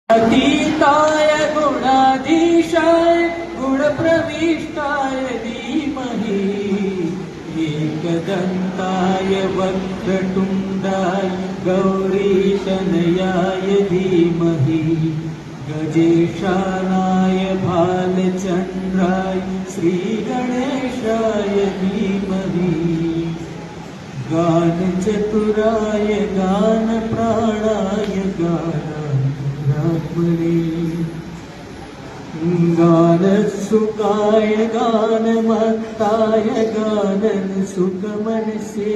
अतीताय गुणाधीशाय गुणप्रविष्टाय धीमहि एकदन्ताय वक्रतुण्डाय गौरीतनयाय धीमहि गजेशानाय भालचन्द्राय श्रीगणेशाय धीमहि गानचतुराय गानप्राणाय गानसुखाय गानमत्ताय गानसुखमनसे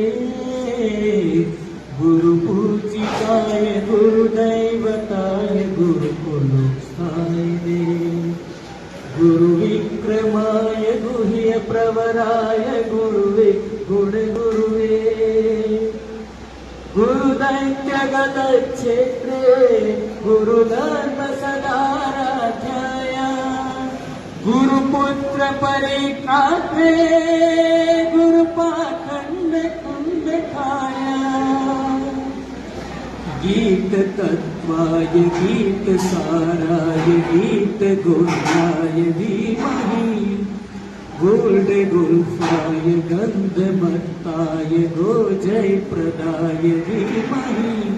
गुरुपूजिताय गुरुदैवताय गुरुकुलस्थाय गुरुविक्रमाय गुह्यप्रवराय गुरुवे गुणगुरुवे गुरुदैत्यगतक्षेत्रे गुरुधर्मसदाराध्याय गुरुपुत्र परिकात्रे गुरुपाखण्डकुण्डकाय गीततत्त्वाय गीतसाराय गीतगोत्राय धीमहि गुल्फाय गन्धमत्ताय गोजयप्रदाय धीमहि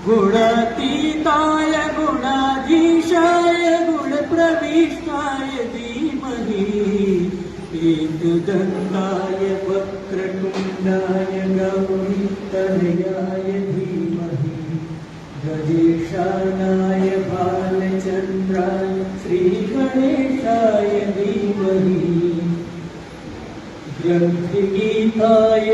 गुणातीताय गुणाधीशाय गुणप्रविष्टाय धीमहि एकदन्ताय वक्रतुण्डाय गौरीतनयाय धीमहि गजेशानाय भालचन्द्राय श्रीगणेशाय धीमहि ग्रन्थगीताय